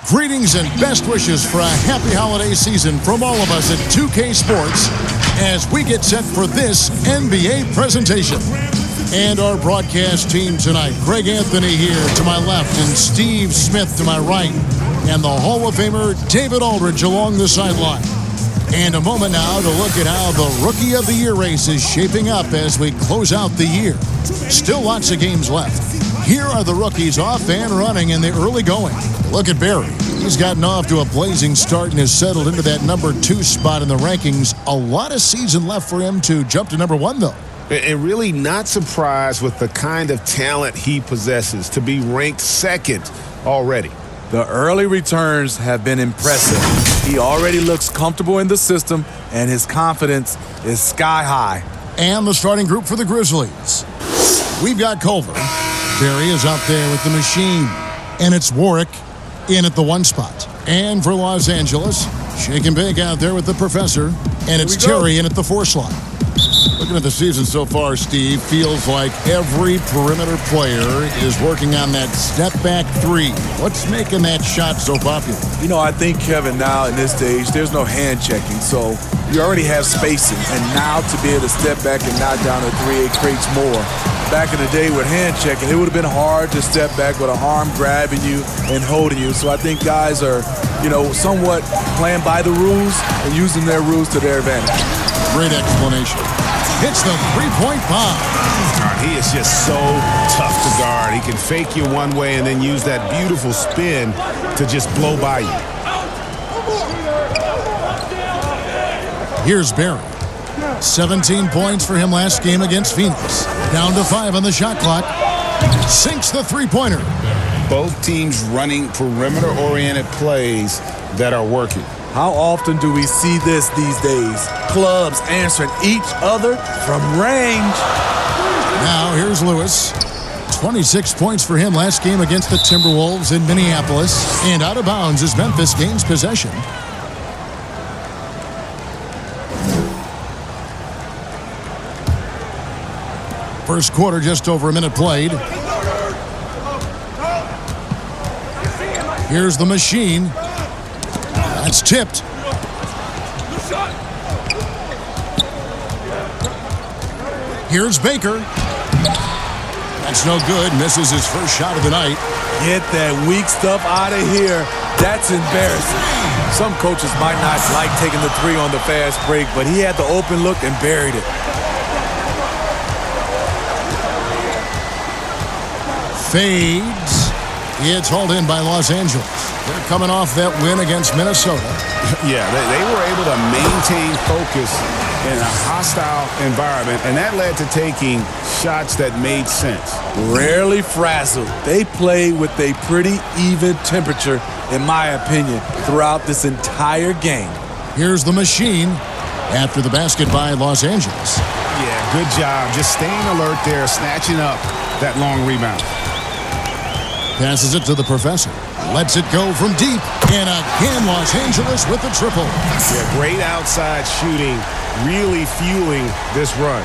Greetings and best wishes for a happy holiday season from all of us at 2K Sports as we get set for this NBA presentation. And our broadcast team tonight, Greg Anthony here to my left and Steve Smith to my right, and the Hall of Famer David Aldridge along the sideline. And a moment now to look at how the Rookie of the Year race is shaping up as we close out the year. Still lots of games left. Here are the rookies off and running in the early going. Look at Barry. He's gotten off to a blazing start and has settled into that number 2 spot in the rankings. A lot of season left for him to jump to number 1, though. And really not surprised with the kind of talent he possesses to be ranked 2nd already. The early returns have been impressive. He already looks comfortable in the system, and his confidence is sky high. And the starting group for the Grizzlies. We've got Culver. Barry is out there with the machine. And it's Warwick in at the 1 spot. And for Los Angeles, shake and bake out there with the professor. And it's Terry in at the 4 slot. Looking at the season so far, Steve, feels like every perimeter player is working on that step-back 3. What's making that shot so popular? You know, I think, Kevin, now in this stage, there's no hand checking, so you already have spacing. And now to be able to step back and knock down a 3, it creates more. Back in the day with hand checking, it would have been hard to step back with an arm grabbing you and holding you. So I think guys are, somewhat playing by the rules and using their rules to their advantage. Great explanation. Hits the 3-point bomb. He is just so tough to guard. He can fake you one way and then use that beautiful spin to just blow by you. Here's Barry. 17 points for him last game against Phoenix. Down to 5 on the shot clock. Sinks the 3-pointer. Both teams running perimeter-oriented plays that are working. How often do we see this these days? Clubs answering each other from range. Now here's Lewis. 26 points for him last game against the Timberwolves in Minneapolis. And out of bounds as Memphis gains possession. First quarter, just over a minute played. Here's the machine. That's tipped. Here's Baker. That's no good. Misses his first shot of the night. Get that weak stuff out of here. That's embarrassing. Some coaches might not like taking the 3 on the fast break, but he had the open look and buried it. Fades. It's hauled in by Los Angeles. They're coming off that win against Minnesota. Yeah, they were able to maintain focus in a hostile environment, and that led to taking shots that made sense. Rarely frazzled. They play with a pretty even temperature, in my opinion, throughout this entire game. Here's the machine after the basket by Los Angeles. Yeah, good job. Just staying alert there, snatching up that long rebound. Passes it to the professor. Lets it go from deep. And again, Los Angeles with the triple. Yeah, great outside shooting, really fueling this run.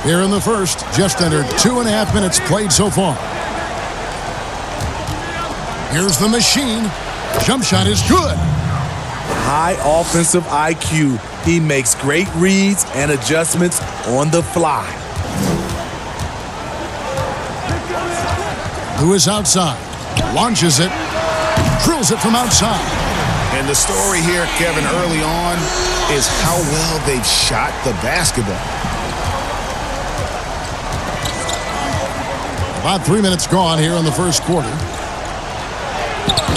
Here in the first, just under 2.5 minutes played so far. Here's the machine. Jump shot is good. High offensive IQ. He makes great reads and adjustments on the fly. Lewis outside. Launches it. Drills it from outside. And the story here, Kevin, early on is how well they've shot the basketball. About 3 minutes gone here in the first quarter.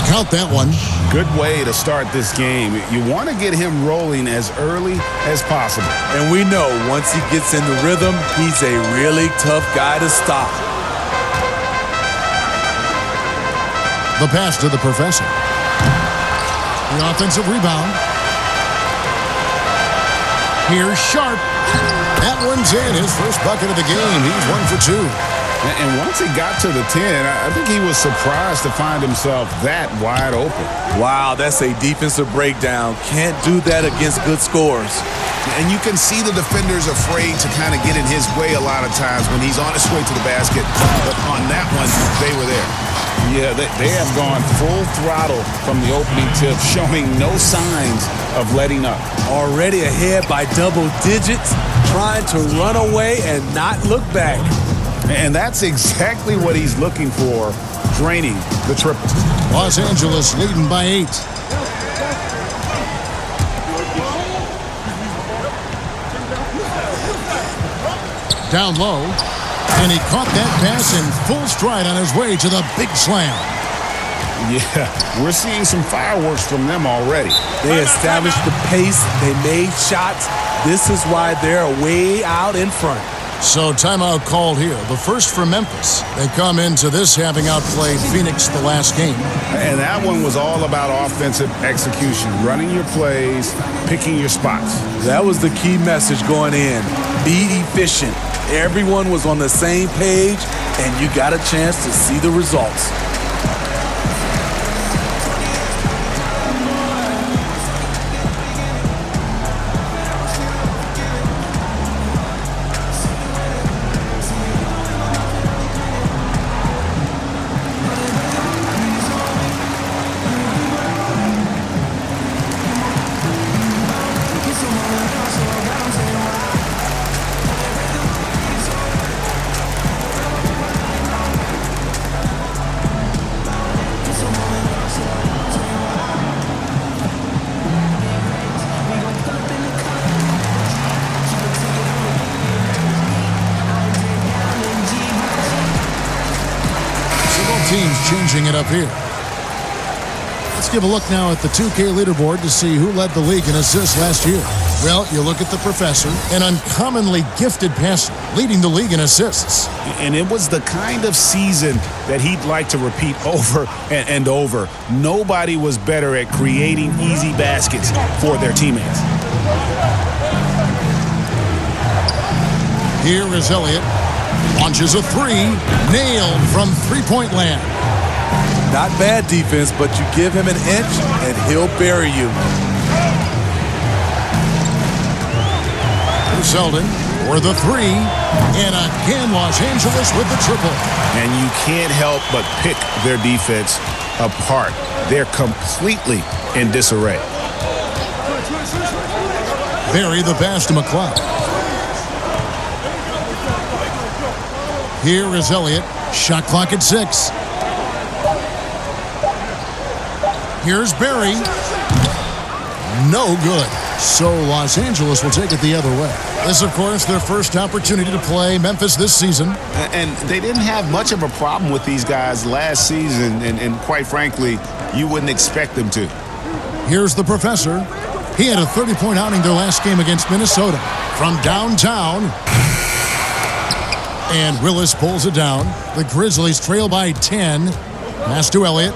Count that one. Good way to start this game. You want to get him rolling as early as possible. And we know once he gets in the rhythm, he's a really tough guy to stop. The pass to the professor. The offensive rebound. Here's Sharp. That one's in. His first bucket of the game. He's 1 for 2. And once he got to the 10, I think he was surprised to find himself that wide open. Wow, that's a defensive breakdown. Can't do that against good scores. And you can see the defenders afraid to kind of get in his way a lot of times when he's on his way to the basket. But on that one, they were there. Yeah, they have gone full throttle from the opening tip, showing no signs of letting up. Already ahead by double digits, trying to run away and not look back. And that's exactly what he's looking for, draining the triple. Los Angeles leading by 8. Down low, and he caught that pass in full stride on his way to the big slam. Yeah, we're seeing some fireworks from them already. They established the pace. They made shots. This is why they're way out in front. So timeout called here. The first for Memphis. They come into this having outplayed Phoenix the last game. And that one was all about offensive execution, running your plays, picking your spots. That was the key message going in. Be efficient. Everyone was on the same page, and you got a chance to see the results. Teams changing it up here. Let's give a look now at the 2K leaderboard to see who led the league in assists last year. Well, you look at the professor, an uncommonly gifted passer, leading the league in assists. And it was the kind of season that he'd like to repeat over and over. Nobody was better at creating easy baskets for their teammates. Here is Elliott. Launches a 3, nailed from three-point land. Not bad defense, but you give him an inch and he'll bury you. Selden for the 3, and again Los Angeles with the triple. And you can't help but pick their defense apart. They're completely in disarray. Bury the pass to McCloud. Here is Elliott. Shot clock at 6. Here's Barry. No good. So Los Angeles will take it the other way. This, of course, their first opportunity to play Memphis this season. And they didn't have much of a problem with these guys last season, and quite frankly, you wouldn't expect them to. Here's the professor. He had a 30-point outing their last game against Minnesota. From downtown. And Willis pulls it down. The Grizzlies trail by 10. Pass to Elliott.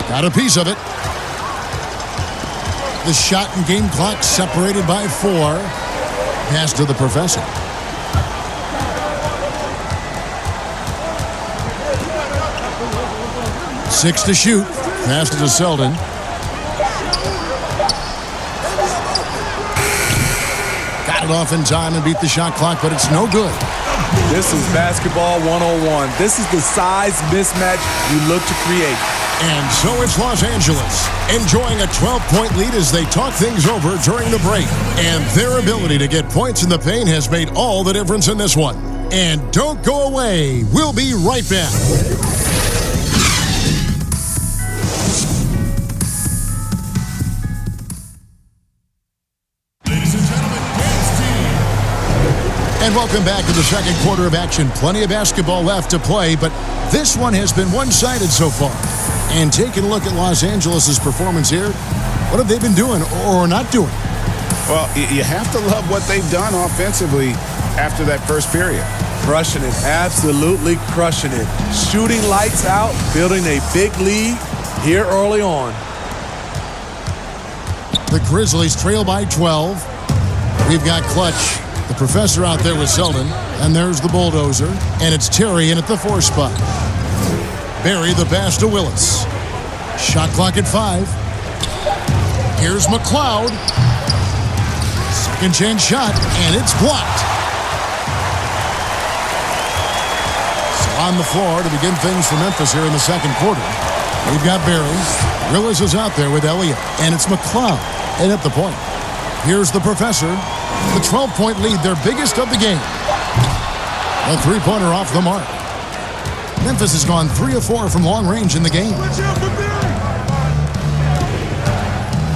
Got a piece of it. The shot and game clock separated by 4. Pass to the professor. Six to shoot. Pass to Selden. Got it off in time and beat the shot clock, but it's no good. This is basketball 101. This is the size mismatch you look to create. And so it's Los Angeles, enjoying a 12-point lead as they talk things over during the break. And their ability to get points in the paint has made all the difference in this one. And don't go away. We'll be right back. And welcome back to the second quarter of action. Plenty of basketball left to play, but this one has been one-sided so far. And taking a look at Los Angeles' performance here, what have they been doing or not doing? Well, you have to love what they've done offensively after that first period. Crushing it, absolutely crushing it. Shooting lights out, building a big lead here early on. The Grizzlies trail by 12. We've got Clutch The professor out there with Selden. And there's the bulldozer. And it's Terry in at the 4 spot. Barry the pass to Willis. Shot clock at 5. Here's McLeod. Second chance shot, and it's blocked. So on the floor to begin things for Memphis here in the second quarter. We've got Barry. Willis is out there with Elliott, and it's McLeod in at the point. Here's the professor. The 12-point lead, their biggest of the game. A three-pointer off the mark. Memphis has gone 3 of 4 from long range in the game.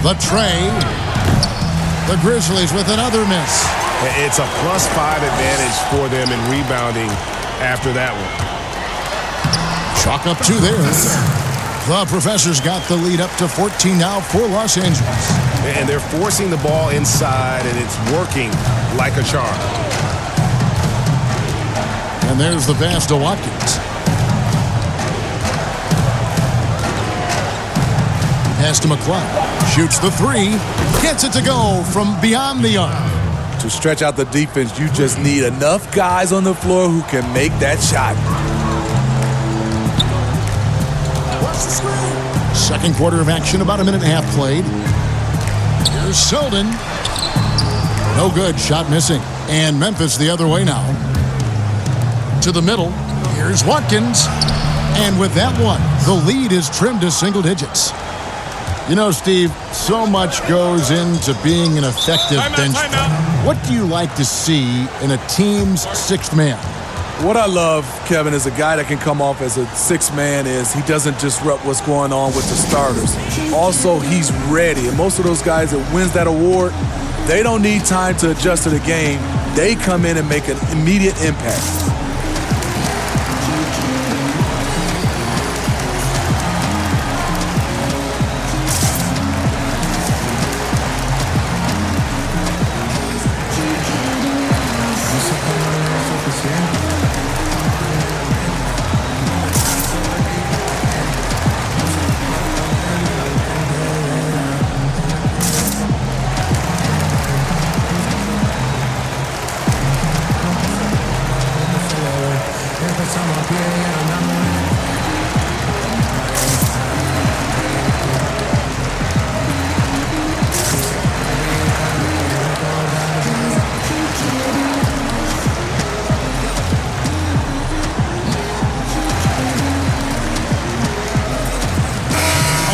The tray. The Grizzlies with another miss. It's a +5 advantage for them in rebounding after that one. Chalk up 2 there. The professor's got the lead up to 14 now for Los Angeles. And they're forcing the ball inside, and it's working like a charm. And there's the pass to Watkins. Pass to McLeod. Shoots the 3. Gets it to go from beyond the arc. To stretch out the defense, you just need enough guys on the floor who can make that shot. Second quarter of action, about a minute and a half played. Here's Selden. No good, shot missing. And Memphis the other way now. To the middle. Here's Watkins. And with that one, the lead is trimmed to single digits. You know, Steve, so much goes into being an effective bench player. What do you like to see in a team's sixth man? What I love, Kevin, is a guy that can come off as a sixth man is he doesn't disrupt what's going on with the starters. Also, he's ready. And most of those guys that wins that award, they don't need time to adjust to the game. They come in and make an immediate impact.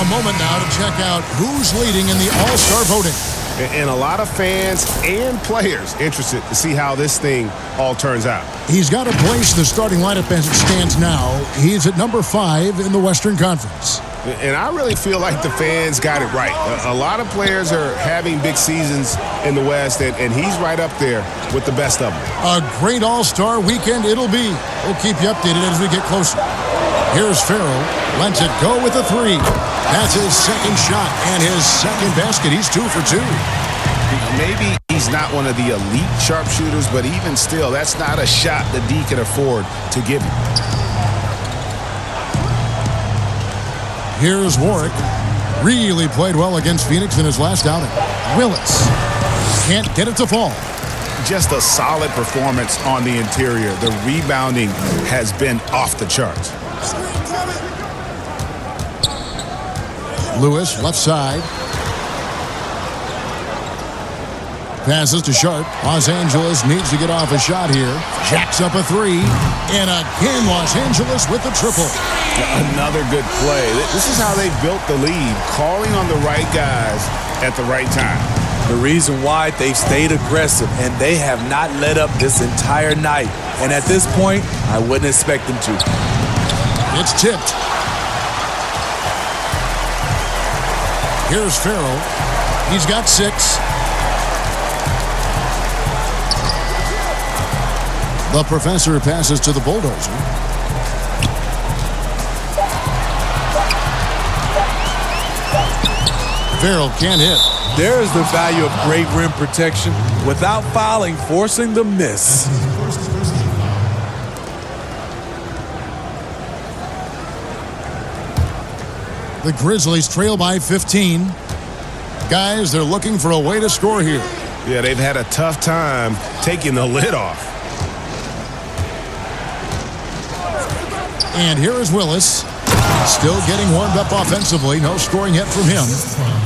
Moment now to check out who's leading in the All-Star voting. And a lot of fans and players interested to see how this thing all turns out. He's got a place in the starting lineup as it stands now. He's at number 5 in the Western Conference. And I really feel like the fans got it right. A lot of players are having big seasons in the West, and he's right up there with the best of them. A great All-Star weekend it'll be. We'll keep you updated as we get closer. Here's Farrell. Lets it go with a 3. That's his second shot and his second basket. He's 2 for 2. Maybe he's not one of the elite sharpshooters, but even still, that's not a shot that D can afford to give him. Here's Warwick. Really played well against Phoenix in his last outing. Willis can't get it to fall. Just a solid performance on the interior. The rebounding has been off the charts. Lewis, left side. Passes to Sharp. Los Angeles needs to get off a shot here. Jacks up a 3. And again, Los Angeles with the triple. Another good play. This is how they built the lead, calling on the right guys at the right time. The reason why they've stayed aggressive, and they have not let up this entire night. And at this point, I wouldn't expect them to. It's tipped. Here's Farrell. He's got 6. The professor passes to the bulldozer. Farrell can't hit. There's the value of great rim protection without fouling, forcing the miss. The Grizzlies trail by 15. Guys, they're looking for a way to score here. Yeah, they've had a tough time taking the lid off. And here is Willis. Still getting warmed up offensively. No scoring yet from him.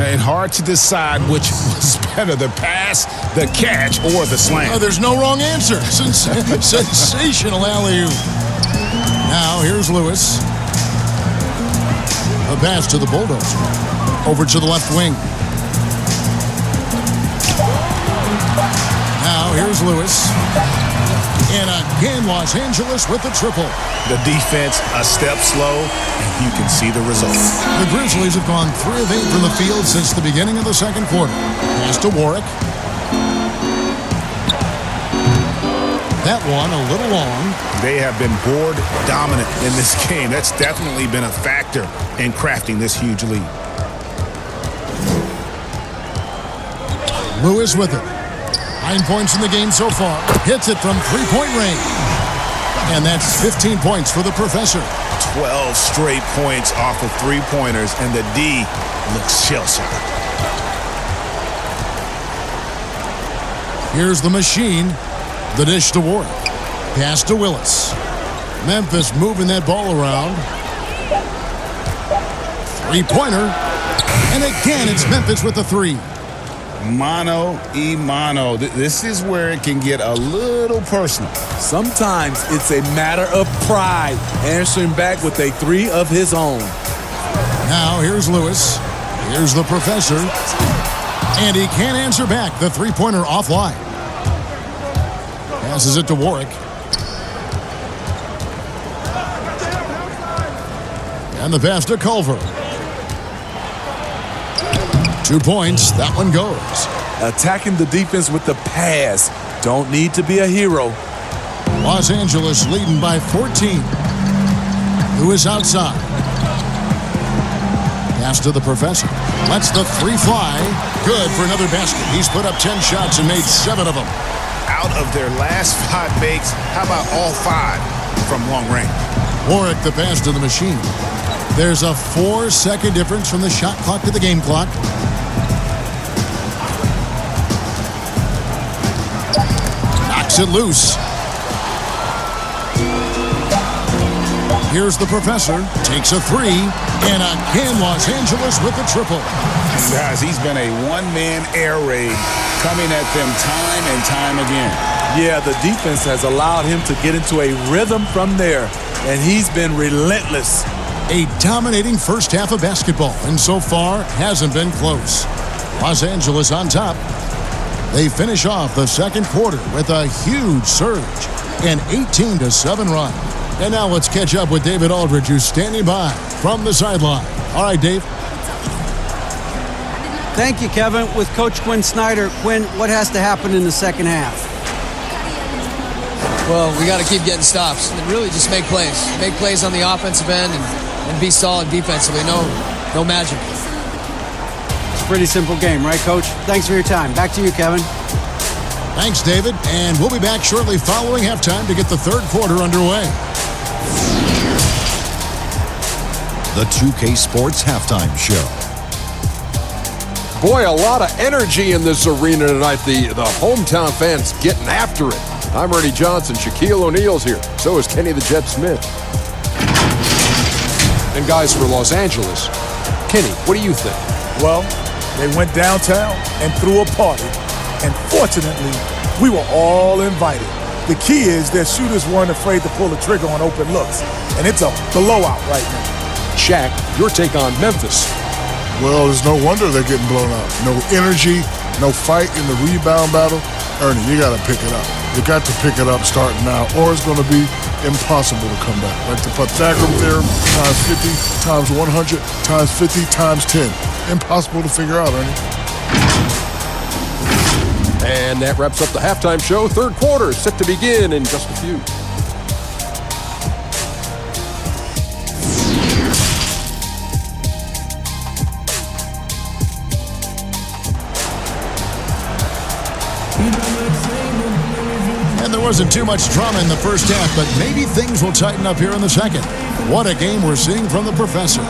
And hard to decide which was better, the pass, the catch, or the slam. There's no wrong answer. Sensational alley-oop. Now here's Lewis. A pass to the Bulldozer. Over to the left wing. Now here's Lewis. And again, Los Angeles with the triple. The defense a step slow, and you can see the result. The Grizzlies have gone 3 of 8 from the field since the beginning of the second quarter. Pass to Warwick. That one a little long. They have been board dominant in this game. That's definitely been a factor in crafting this huge lead. Lewis with it. 9 points in the game so far. Hits it from three-point range. And that's 15 points for the Professor. 12 straight points off of three-pointers, and the D looks shell-shocked. Here's the machine. The dish to Warwick. Pass to Willis. Memphis moving that ball around. Three-pointer. And again, it's Memphis with the three. Mano y mano. This is where it can get a little personal. Sometimes it's a matter of pride, answering back with a three of his own. Now here's Lewis. Here's the Professor. And he can't answer back. The three-pointer offline. Passes it to Warwick. And the pass to Culver. 2 points. That one goes. Attacking the defense with the pass. Don't need to be a hero. Los Angeles leading by 14. Lewis outside. Pass to the Professor. Lets the three fly. Good for another basket. He's put up 10 shots and made 7 of them. Out of their last 5 makes, how about all 5 from long range? Warwick the pass to the machine. There's a 4-second difference from the shot clock to the game clock. Knocks it loose. Here's the Professor. Takes a three. And again, Los Angeles with the triple. Guys, he's been a one-man air raid coming at them time and time again. Yeah, the defense has allowed him to get into a rhythm from there, and he's been relentless. A dominating first half of basketball, and so far hasn't been close. Los Angeles on top. They finish off the second quarter with a huge surge, an 18-7 run. And now let's catch up with David Aldridge, who's standing by from the sideline. All right, Dave. Thank you, Kevin. With Coach Quinn Snyder, Quinn, what has to happen in the second half? Well, we got to keep getting stops and really just make plays. Make plays on the offensive end and be solid defensively. No magic. It's a pretty simple game, right, Coach? Thanks for your time. Back to you, Kevin. Thanks, David. And we'll be back shortly following halftime to get the third quarter underway. The 2K Sports Halftime Show. Boy, a lot of energy in this arena tonight. The hometown fans getting after it. I'm Ernie Johnson. Shaquille O'Neal's here. So is Kenny the Jet Smith. And guys, for Los Angeles, Kenny, what do you think? Well, they went downtown and threw a party. And fortunately, we were all invited. The key is their shooters weren't afraid to pull the trigger on open looks. And it's a blowout right now. Shaq, your take on Memphis. Well, there's no wonder they're getting blown out. No energy, no fight in the rebound battle. Ernie, you got to pick it up. You got to pick it up starting now, or it's going to be impossible to come back. Like the Pythagorean theorem, times 50, times 100, times 50, times 10. Impossible to figure out, Ernie. And that wraps up the halftime show. Third quarter set to begin in just a few. And there wasn't too much drama in the first half, but maybe things will tighten up here in the second. What a game we're seeing from the Professor.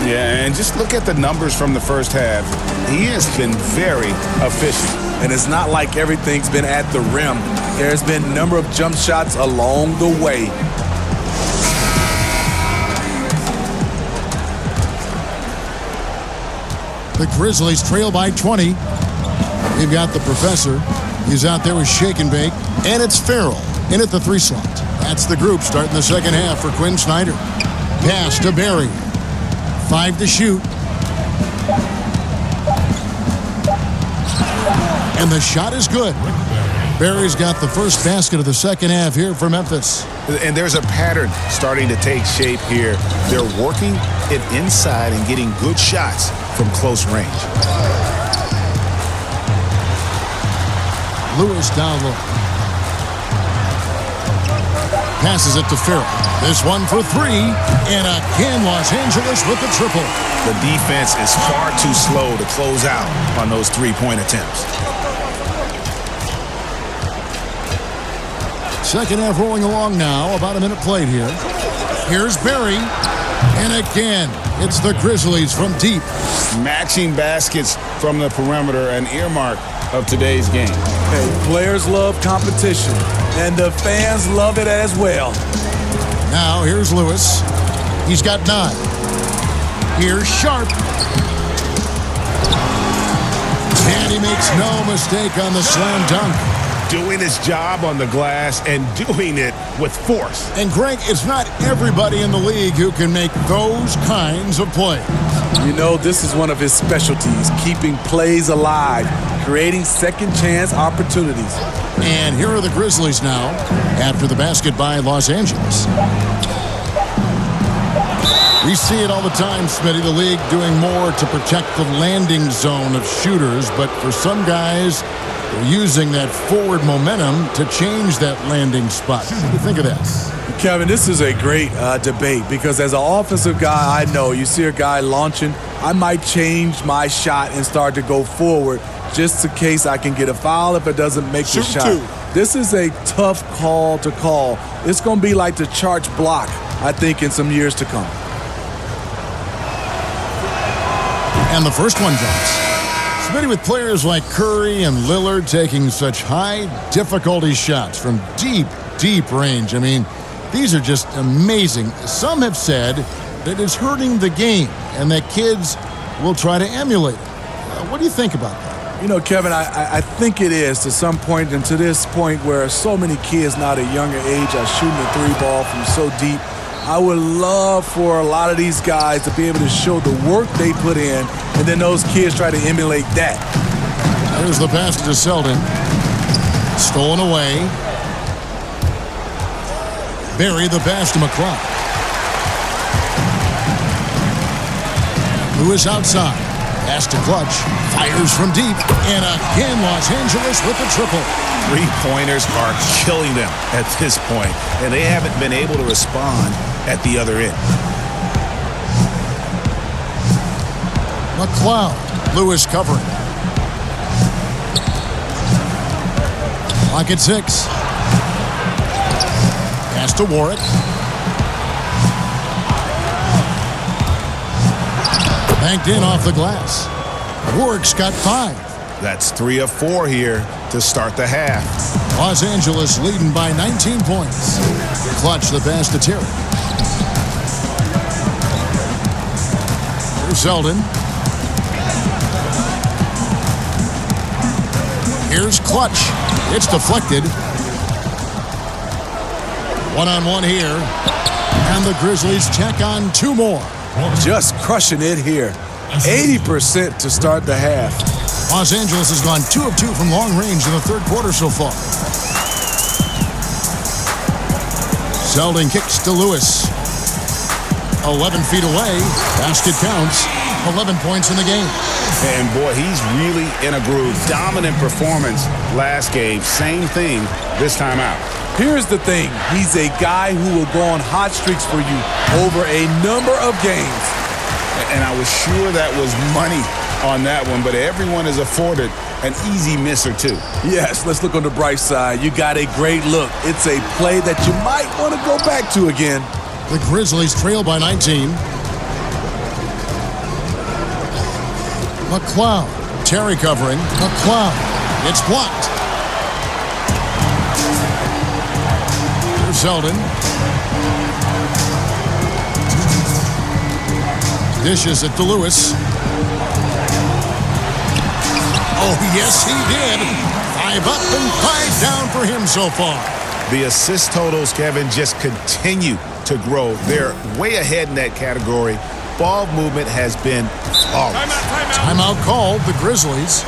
Yeah, and just look at the numbers from the first half. He has been very efficient. And it's not like everything's been at the rim. There's been a number of jump shots along the way. The Grizzlies trail by 20. They've got the professor. He's out there with shake and bake. And it's Farrell in at the 3 slot. That's the group starting the second half for Quinn Snyder. Pass to Barry. 5 to shoot. And the shot is good. Barry's got the first basket of the second half here for Memphis. And there's a pattern starting to take shape here. They're working it inside and getting good shots from close range. Lewis down low. Passes it to Farrell. This one for 3. And again, Los Angeles with the triple. The defense is far too slow to close out on those three-point attempts. Second half rolling along now. About a minute played here. Here's Barry. And again, it's the Grizzlies from deep. Matching baskets from the perimeter, an earmark of today's game. Hey, players love competition, and the fans love it as well. Now here's Lewis. He's got 9. Here's Sharp. And he makes no mistake on the slam dunk. Doing his job on the glass and doing it with force. And Greg, it's not everybody in the league who can make those kinds of plays. You know, this is one of his specialties, keeping plays alive, creating second chance opportunities. And here are the Grizzlies now after the basket by Los Angeles. We see it all the time, Smitty, the league doing more to protect the landing zone of shooters, but for some guys, they're using that forward momentum to change that landing spot. What do you think of that? Kevin, this is a great debate because as an offensive guy, I know you see a guy launching, I might change my shot and start to go forward just in case I can get a foul if it doesn't make the shot. This is a tough call to call. It's going to be like the charge block, I think, in some years to come. And the first one drops. Smitty, with players like Curry and Lillard taking such high difficulty shots from deep, deep range. I mean, these are just amazing. Some have said that it's hurting the game and that kids will try to emulate it. What do you think about that? You know, Kevin, I think it is to some point, and to this point where so many kids now at a younger age are shooting the 3-ball from so deep. I would love for a lot of these guys to be able to show the work they put in, and then those kids try to emulate that. There's the pass to Selden. Stolen away. Barry the pass to McCloud. Lewis outside. Pass to Clutch. Fires from deep. And again, Los Angeles with the triple. Three-pointers are killing them at this point, and they haven't been able to respond at the other end. McCloud. Lewis covering. Clock at 6. Pass to Warwick. Banked in off the glass. Warwick's got 5. That's 3 of 4 here to start the half. Los Angeles leading by 19 points. Clutch the pass to Terry. Here's Selden. Here's Clutch. It's deflected. One-on-one here. And the Grizzlies check on 2 more. Just crushing it here. 80% to start the half. Los Angeles has gone 2 of 2 from long range in the third quarter so far. Selden kicks to Lewis. 11 feet away. Basket counts. 11 points in the game. And boy, he's really in a groove. Dominant performance last game. Same thing this time out. Here's the thing. He's a guy who will go on hot streaks for you over a number of games. And I was sure that was money on that one, but everyone is afforded an easy miss or 2. Yes, let's look on the bright side. You got a great look. It's a play that you might want to go back to again. The Grizzlies trail by 19. McLeod. Terry covering. McLeod. It's blocked. Here's Zeldin. Dishes it to Lewis. Oh, yes, he did. 5 up and 5 down for him so far. The assist totals, Kevin, just continue to grow. They're way ahead in that category. Ball movement has been flawless. Timeout called, the Grizzlies.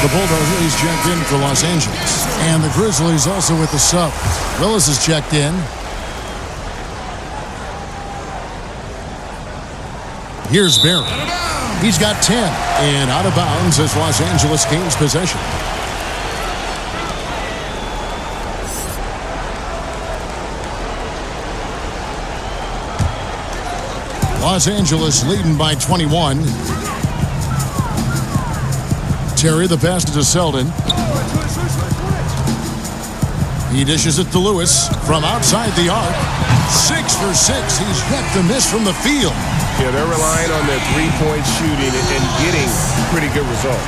The Bulldogs checked in for Los Angeles. And the Grizzlies also with the sub. Willis is checked in. Here's Barry. He's got 10. And out of bounds as Los Angeles gains possession. Los Angeles leading by 21. Terry, the pass to Zeldin. He dishes it to Lewis from outside the arc. 6 for 6. He's yet to miss from the field. Yeah, they're relying on their three-point shooting and getting pretty good results.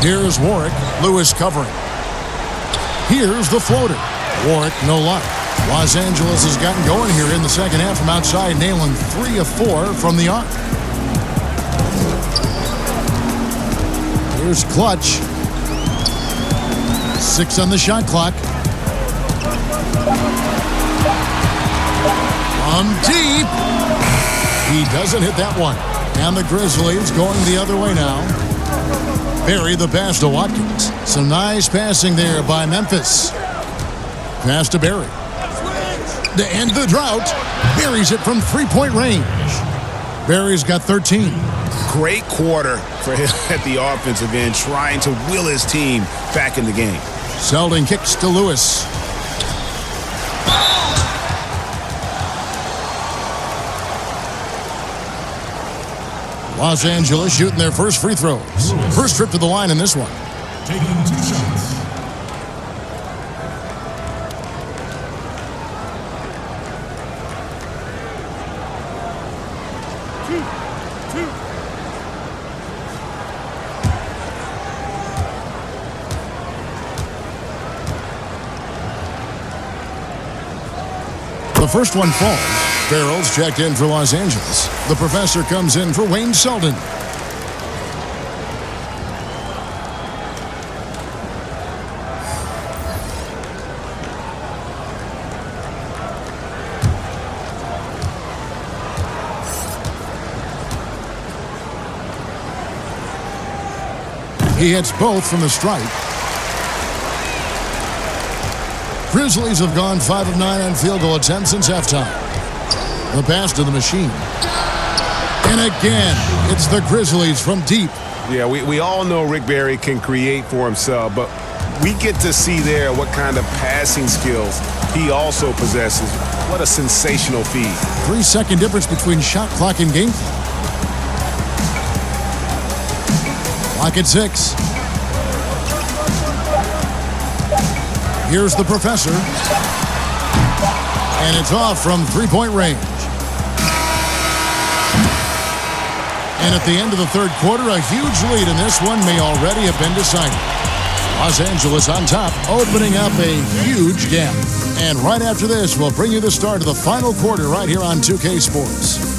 Here's Warwick. Lewis covering. Here's the floater. Warwick, no luck. Los Angeles has gotten going here in the second half from outside, nailing 3 of 4 from the arc. Here's Clutch. 6 on the shot clock. From deep. He doesn't hit that one. And the Grizzlies going the other way now. Barry the pass to Watkins. Some nice passing there by Memphis. Pass to Barry. To end the drought. Barry's it from three-point range. Barry's got 13. Great quarter for him at the offensive end, trying to will his team back in the game. Zeldin kicks to Lewis. Los Angeles shooting their first free throws. First trip to the line in this one. Taking 2 shots. The first one falls. Farrell's checked in for Los Angeles. The professor comes in for Wayne Zeldin. He hits both from the stripe. Grizzlies have gone 5 of 9 on field goal attempts since halftime. The pass to the machine. And again, it's the Grizzlies from deep. Yeah, we all know Rick Barry can create for himself, but we get to see there what kind of passing skills he also possesses. What a sensational feed. 3-second difference between shot clock and game clock. Clock at 6. Here's the professor. And it's off from three-point range. And at the end of the third quarter, a huge lead in this one may already have been decided. Los Angeles on top, opening up a huge gap. And right after this, we'll bring you the start of the final quarter right here on 2K Sports.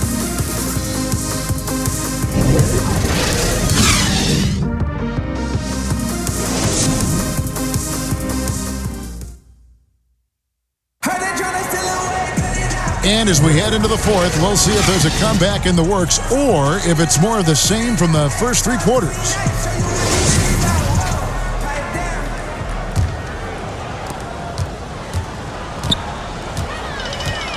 And as we head into the fourth, we'll see if there's a comeback in the works or if it's more of the same from the first three quarters.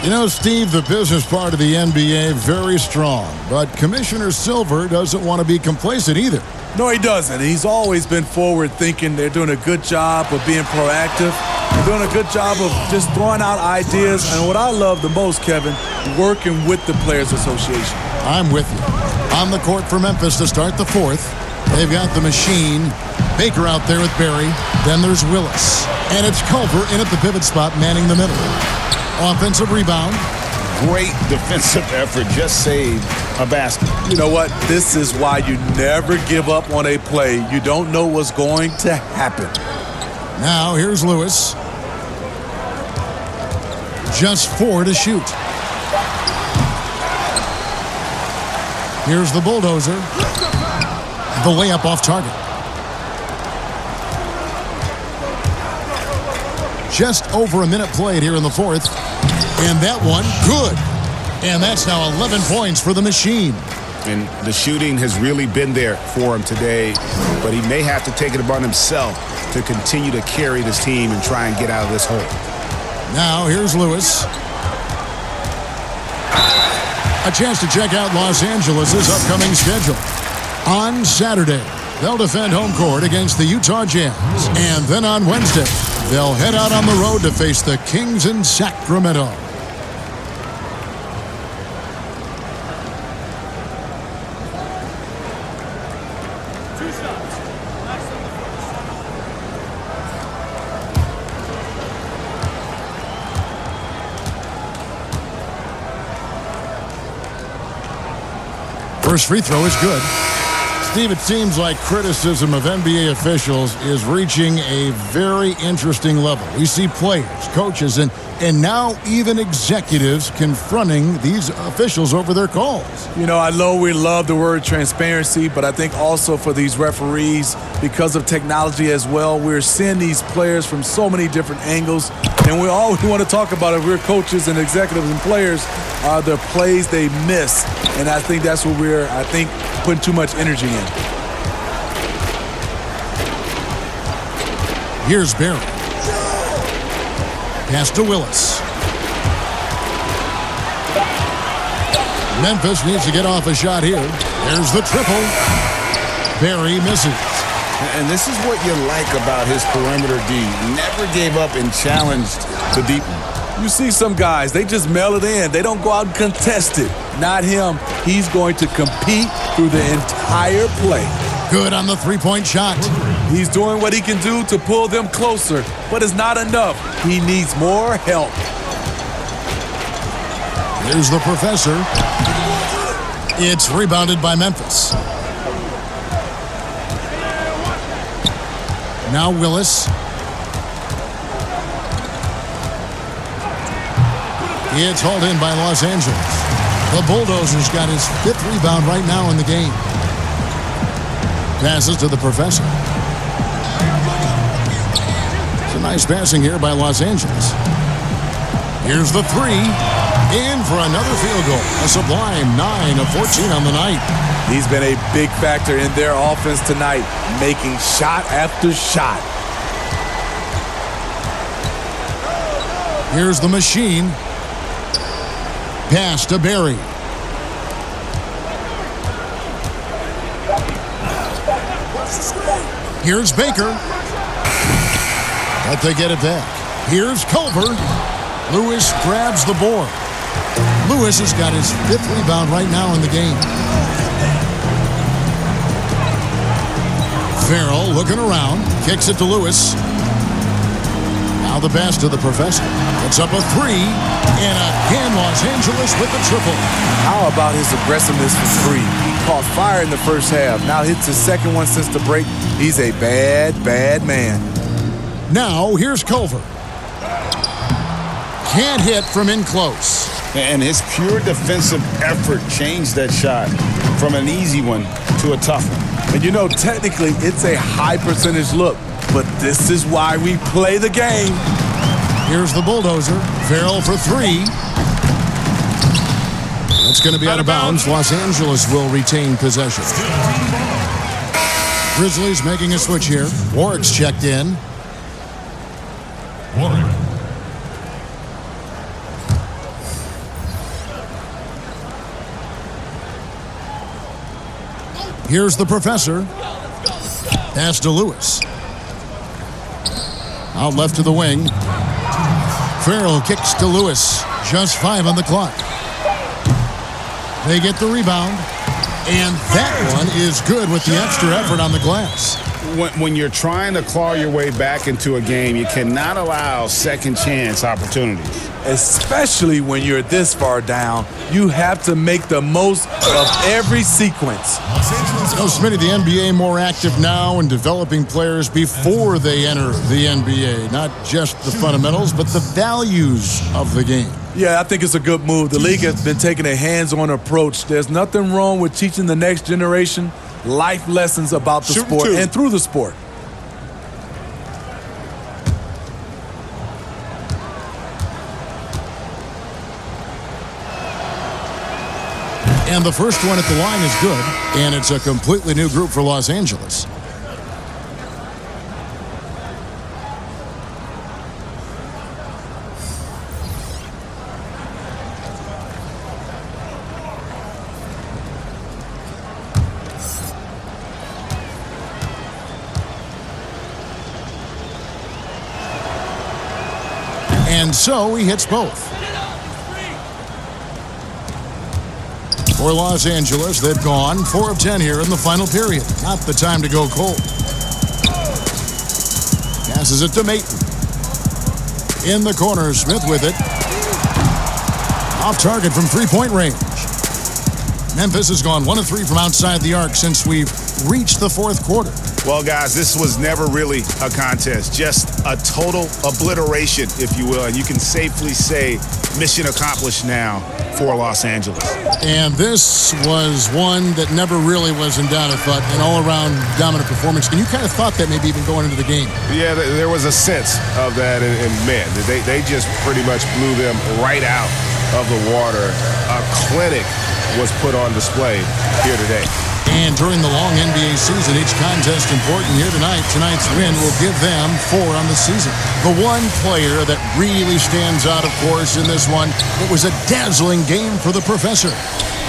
You know, Steve, the business part of the NBA, very strong. But Commissioner Silver doesn't want to be complacent either. No, he doesn't. He's always been forward-thinking. They're doing a good job of being proactive. They're doing a good job of just throwing out ideas. And what I love the most, Kevin, working with the Players Association. I'm with you. On the court for Memphis to start the fourth. They've got the machine. Baker out there with Barry. Then there's Willis. And it's Culver in at the pivot spot, manning the middle. Offensive rebound. Great defensive effort. Just saved a basket. You know what? This is why you never give up on a play. You don't know what's going to happen. Now here's Lewis. Just 4 to shoot. Here's the bulldozer. The layup off target. Just over a minute played here in the fourth. And that one, good. And that's now 11 points for the machine. And the shooting has really been there for him today, but he may have to take it upon himself to continue to carry this team and try and get out of this hole. Now here's Lewis. A chance to check out Los Angeles' upcoming schedule. On Saturday, they'll defend home court against the Utah Jazz. And then on Wednesday, they'll head out on the road to face the Kings in Sacramento. First free throw is good. Steve, it seems like criticism of NBA officials is reaching a very interesting level. We see players, coaches, and now even executives confronting these officials over their calls. You know, I know we love the word transparency, but I think also for these referees, because of technology as well, we're seeing these players from so many different angles. And we all want to talk about, if we're coaches and executives and players, are the plays they miss. And I think that's what we're, putting too much energy in. Here's Barry. Pass to Willis. Memphis needs to get off a shot here. There's the triple. Barry misses. And this is what you like about his perimeter D. Never gave up and challenged the deep one. You see some guys, they just mail it in. They don't go out and contest it. Not him. He's going to compete through the entire play. Good on the three-point shot. He's doing what he can do to pull them closer, but it's not enough. He needs more help. Here's the professor. It's rebounded by Memphis. Now Willis. It's hauled in by Los Angeles. The Bulldozer's got his 5th rebound right now in the game. Passes to the professor. It's a nice passing here by Los Angeles. Here's the three. In for another field goal. A sublime 9 of 14 on the night. He's been a big factor in their offense tonight, making shot after shot. Here's the machine. Pass to Barry. Here's Baker. But they get it back. Here's Culver. Lewis grabs the board. Lewis has got his 5th rebound right now in the game. Farrell looking around. Kicks it to Lewis. Now the pass to the professor. It's up a 3. And again, Los Angeles with the triple. How about his aggressiveness for 3? caught fire in the first half. Now hits his second one since the break. He's a bad, bad man. Now, here's Culver. Can't hit from in close. And his pure defensive effort changed that shot from an easy one to a tough one. And you know, technically, it's a high percentage look, but this is why we play the game. Here's the bulldozer. Farrell for three. That's going to be out of bounds. Los Angeles will retain possession. Grizzlies making a switch here. Warwick's checked in. Warwick. Here's the professor. Pass to Lewis. Out left to the wing. Farrell kicks to Lewis. Just 5 on the clock. They get the rebound. And that one is good with the extra effort on the glass. When you're trying to claw your way back into a game, you cannot allow second chance opportunities. Especially when you're this far down, you have to make the most of every sequence. Smitty, the NBA more active now in developing players before they enter the NBA. Not just the fundamentals, but the values of the game. Yeah, I think it's a good move. The league has been taking a hands-on approach. There's nothing wrong with teaching the next generation life lessons about the sport and through the sport. And the first one at the line is good, and it's a completely new group for Los Angeles. And so he hits both. For Los Angeles, they've gone 4 of 10 here in the final period. Not the time to go cold. Passes it to Maton. In the corner, Smith with it. Off target from three-point range. Memphis has gone 1 of 3 from outside the arc since we've reached the fourth quarter. Well, guys, this was never really a contest. Just a total obliteration, if you will. And you can safely say mission accomplished now for Los Angeles. And this was one that never really was in doubt, I thought, an all-around dominant performance. And you kind of thought that maybe even going into the game. Yeah, there was a sense of that. And man, they just pretty much blew them right out of the water. A clinic was put on display here today. And during the long NBA season, each contest important here tonight. Tonight's win will give them 4 on the season. The one player that really stands out, of course, in this one, it was a dazzling game for the professor.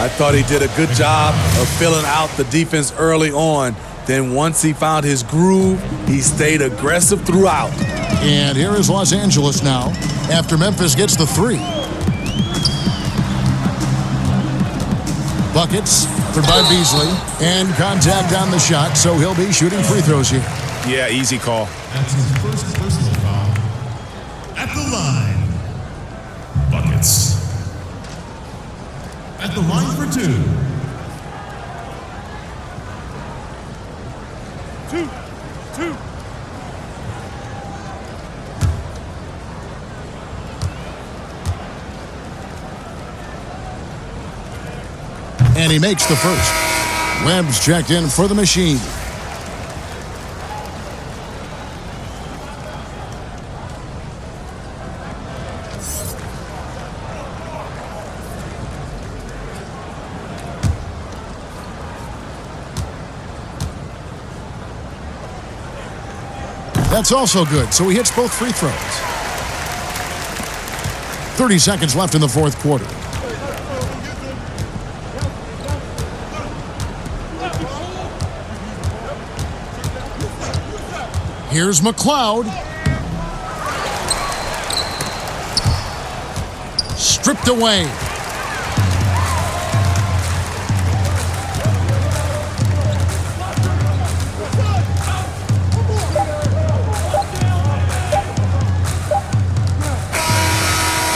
I thought he did a good job of filling out the defense early on. Then once he found his groove, he stayed aggressive throughout. And here is Los Angeles now, after Memphis gets the 3. Buckets for Bud Beasley, and contact on the shot, so he'll be shooting free throws here. Yeah, easy call. That's his first personal foul. At the line, Buckets. At the line for 2. 2. And he makes the first. Webb's checked in for the machine. That's also good, so he hits both free throws. 30 seconds left in the fourth quarter. Here's McLeod. Stripped away.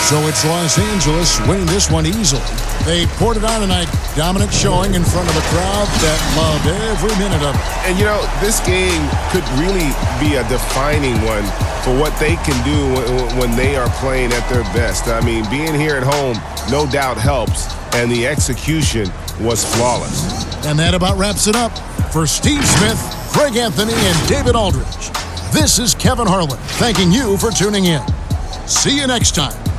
So it's Los Angeles winning this one easily. They poured it on tonight. Dominant showing in front of a crowd that loved every minute of it. And, you know, this game could really be a defining one for what they can do when they are playing at their best. I mean, being here at home no doubt helps, and the execution was flawless. And that about wraps it up. For Steve Smith, Greg Anthony, and David Aldridge, this is Kevin Harlan thanking you for tuning in. See you next time.